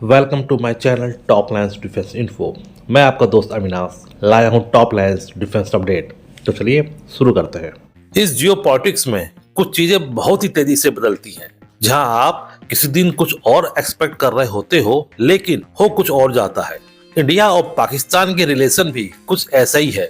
Welcome to my channel top lines defence info. मैं आपका दोस्त अविनाश लाया हूं टॉप लाइन्स डिफेंस अपडेट। तो चलिए शुरू करते हैं। इस जियो पॉलिटिक्स में कुछ चीजें बहुत ही तेजी से बदलती हैं। जहां आप किसी दिन कुछ और एक्सपेक्ट कर रहे होते हो, लेकिन हो कुछ और जाता है। इंडिया और पाकिस्तान के रिलेशन भी कुछ ऐसा ही है।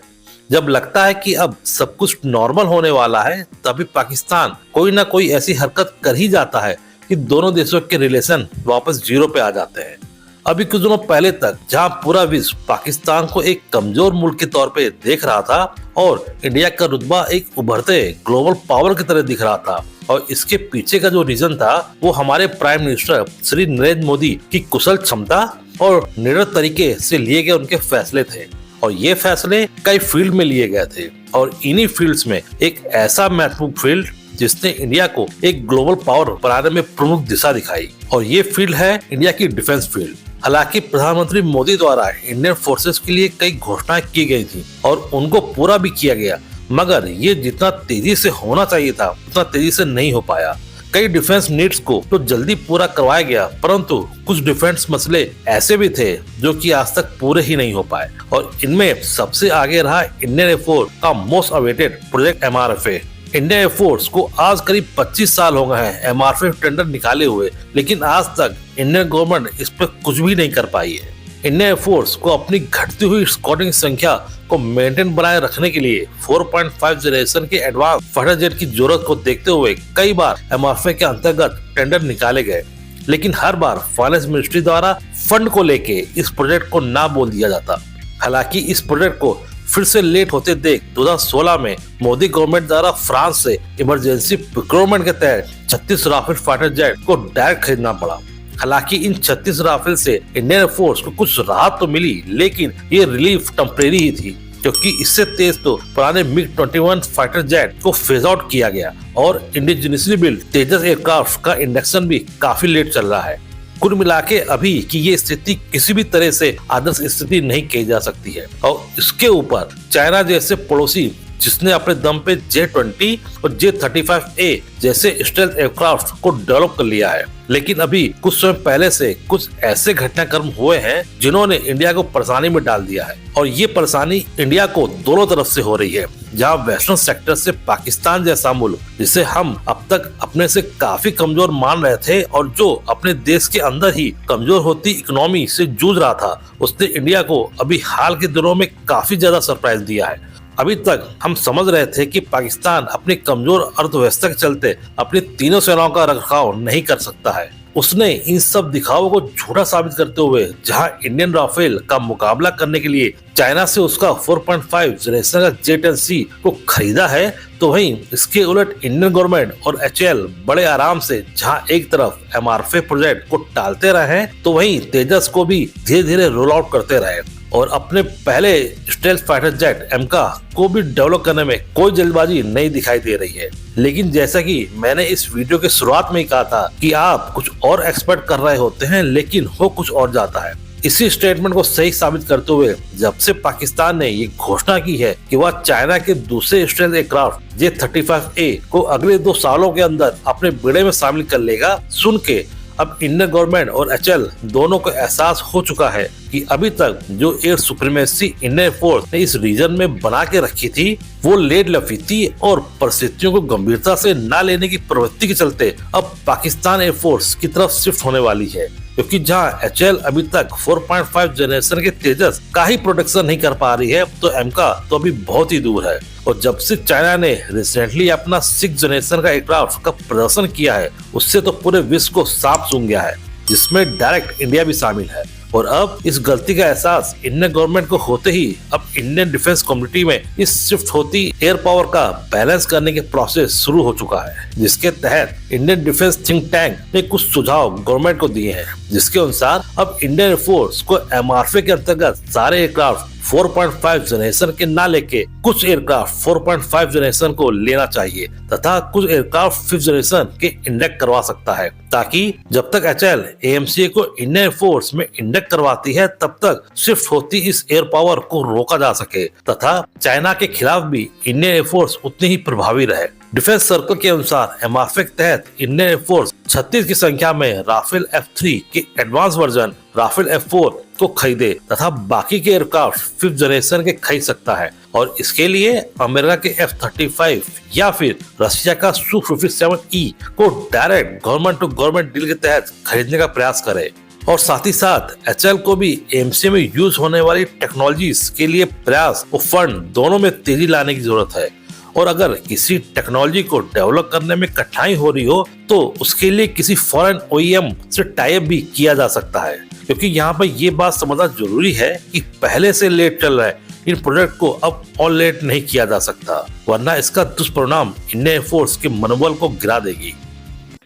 जब लगता है कि अब सब कुछ नॉर्मल होने वाला है, तभी पाकिस्तान कोई ना कोई ऐसी हरकत कर ही जाता है कि दोनों देशों के रिलेशन वापस जीरो पे आ जाते हैं। अभी कुछ दिनों पहले तक जहां पूरा विश्व पाकिस्तान को एक कमजोर मुल्क के तौर पे देख रहा था और इंडिया का रुतबा एक उभरते ग्लोबल पावर की तरह दिख रहा था, और इसके पीछे का जो रीजन था वो हमारे प्राइम मिनिस्टर श्री नरेंद्र मोदी की कुशल क्षमता और निडर तरीके से लिए गए उनके फैसले थे। और ये फैसले कई फील्ड में लिए गए थे, और इन्हीं फील्ड्स में एक ऐसा महत्वपूर्ण फील्ड जिसने इंडिया को एक ग्लोबल पावर बनाने में प्रमुख दिशा दिखाई, और ये फील्ड है इंडिया की डिफेंस फील्ड। हालांकि प्रधानमंत्री मोदी द्वारा इंडियन फोर्सेस के लिए कई घोषणाएं की गई थी और उनको पूरा भी किया गया, मगर ये जितना तेजी से होना चाहिए था उतना तेजी से नहीं हो पाया। कई डिफेंस नीड्स को तो जल्दी पूरा करवाया गया, परंतु कुछ डिफेंस मसले ऐसे भी थे जो कि आज तक पूरे ही नहीं हो पाए, और इनमें सबसे आगे रहा इंडियन एयरफोर्स का most awaited project MRFA। Indian air force को आज करीब 25 साल हो गए हैं MRFA टेंडर निकाले हुए, लेकिन आज तक इंडियन गवर्नमेंट इस पर कुछ भी नहीं कर पाई है। इंडियन एयरफोर्स को अपनी घटती हुई स्क्वाड्रन संख्या को मेंटेन बनाए रखने के लिए 4.5 जनरेशन के एडवांस फाइटर जेट की जरूरत को देखते हुए कई बार MRFA के अंतर्गत टेंडर निकाले गए, लेकिन हर बार फाइनेंस मिनिस्ट्री द्वारा फंड को लेके इस प्रोजेक्ट को ना बोल दिया जाता। हालांकि इस प्रोजेक्ट को फिर से लेट होते देख 2016 में मोदी गवर्नमेंट द्वारा फ्रांस से इमरजेंसी प्रोक्योरमेंट के तहत 36 राफेल फाइटर जेट को डायरेक्ट खरीदना पड़ा। हालांकि इन 36 राफेल से इंडियन फोर्स को कुछ राहत तो मिली, लेकिन ये रिलीफ टेम्परेरी ही थी, क्योंकि इससे तेज तो पुराने MiG-21 फाइटर जेट को फेज आउट किया गया, और इंडिजिनियसली बिल्ड तेजस एयरक्राफ्ट का इंडक्शन भी काफी लेट चल रहा है। कुल मिला के अभी की ये स्थिति किसी भी तरह से आदर्श स्थिति नहीं कही जा सकती है, और इसके ऊपर चाइना जैसे पड़ोसी जिसने अपने दम पे J-20 और J-35A जैसे स्टेल्थ एयरक्राफ्ट को डेवलप कर लिया है। लेकिन अभी कुछ समय पहले से कुछ ऐसे घटनाक्रम हुए हैं जिन्होंने इंडिया को परेशानी में डाल दिया है, और ये परेशानी इंडिया को दोनों तरफ से हो रही है। जहां वेस्टर्न सेक्टर से पाकिस्तान जैसा मुल्क, जिसे हम अब तक अपने से काफी कमजोर मान रहे थे और जो अपने देश के अंदर ही कमजोर होती इकोनॉमी से जूझ रहा था, उसने इंडिया को अभी हाल के दिनों में काफी ज्यादा सरप्राइज दिया है। अभी तक हम समझ रहे थे कि पाकिस्तान अपनी कमजोर अर्थव्यवस्था के चलते अपनी तीनों सेनाओं का रखरखाव नहीं कर सकता है। उसने इन सब दिखावों को झूठा साबित करते हुए जहां इंडियन राफेल का मुकाबला करने के लिए चाइना से उसका 4.5 जनरेशन का J-10C को खरीदा है, तो वहीं इसके उलट इंडियन गवर्नमेंट और HAL बड़े आराम से जहां एक तरफ MRFA प्रोजेक्ट को टालते रहे हैं, तो वहीं तेजस को भी धीरे धीरे रोल आउट करते रहे, और अपने पहले स्टेल्थ फाइटर जेट MK को भी डेवलप करने में कोई जल्दबाजी नहीं दिखाई दे रही है। लेकिन जैसा कि मैंने इस वीडियो के शुरुआत में ही कहा था कि आप कुछ और एक्सपेक्ट कर रहे होते हैं, लेकिन हो कुछ और जाता है। इसी स्टेटमेंट को सही साबित करते हुए जब से पाकिस्तान ने ये घोषणा की है कि वह चाइना के दूसरे स्टेल्थ एयरक्राफ्ट J-35A को अगले 2 सालों के अंदर अपने बेड़े में शामिल कर लेगा, सुन के अब इंडियन गवर्नमेंट और HAL दोनों को एहसास हो चुका है कि अभी तक जो एयर सुप्रीमेसी इंडियन फोर्स ने इस रीजन में बना के रखी थी वो लेट लफी थी, और परिस्थितियों को गंभीरता से न लेने की प्रवृत्ति के चलते अब पाकिस्तान एयरफोर्स की तरफ शिफ्ट होने वाली है। क्योंकि जहां HAL अभी तक 4.5 जनरेशन के तेजस का ही प्रोडक्शन नहीं कर पा रही है, तो MK तो अभी बहुत ही दूर है। और जब से चाइना ने रिसेंटली अपना 6 जनरेशन का एयरक्राफ्ट का प्रदर्शन किया है, उससे तो पूरे विश्व को सांप सूंघ गया है, जिसमें डायरेक्ट इंडिया भी शामिल है। और अब इस गलती का एहसास इंडियन गवर्नमेंट को होते ही अब इंडियन डिफेंस कम्युनिटी में इस शिफ्ट होती एयर पावर का बैलेंस करने के प्रोसेस शुरू हो चुका है, जिसके तहत इंडियन डिफेंस थिंक टैंक ने कुछ सुझाव गवर्नमेंट को दिए हैं, जिसके अनुसार अब इंडियन फोर्स को MRFA के अंतर्गत सारे एयरक्राफ्ट 4.5 जनरेशन के ना लेके कुछ एयरक्राफ्ट 4.5 जनरेशन को लेना चाहिए, तथा कुछ एयरक्राफ्ट 5th जनरेशन के इंडक्ट करवा सकता है, ताकि जब तक HAL AMCA को इंडियन फोर्स में इंडक्ट करवाती है तब तक शिफ्ट होती इस एयर पावर को रोका जा सके, तथा चाइना के खिलाफ भी इंडियन एयरफोर्स उतनी ही प्रभावी रहे। डिफेंस सर्कल के अनुसार MRFA के तहत इंडियन एयरफोर्स 36 की संख्या में राफेल F3 के एडवांस वर्जन राफेल F4 को खरीदे तथा बाकी के एयरक्राफ्ट 5th जनरेशन के खरीद सकता है और इसके लिए अमेरिका के F-35 या फिर रशिया का Su-57E को direct government to government deal के तहत खरीदने का प्रयास करे और साथ ही साथ HAL को भी एमसीए में यूज होने वाली टेक्नोलॉजीज के लिए प्रयास और फंड दोनों में तेजी लाने की जरूरत है। और अगर किसी टेक्नोलॉजी को डेवलप करने में कठिनाई हो रही हो तो उसके लिए किसी फॉरेन OEM से टाई अप भी किया जा सकता है, क्योंकि यहाँ पर ये बात समझना जरूरी है कि पहले से लेट चल रहा है इन प्रोजेक्ट को अब और लेट नहीं किया जा सकता, वरना इसका दुष्परिणाम इंडियन एयरफोर्स के मनोबल को गिरा देगी।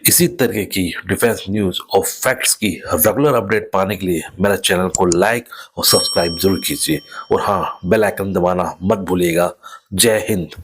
इसी तरह की डिफेंस न्यूज और फैक्ट्स की रेगुलर अपडेट पाने के लिए मेरे चैनल को लाइक और सब्सक्राइब जरूर कीजिए और हाँ, बेल आइकन दबाना मत भूलिएगा। जय हिंद।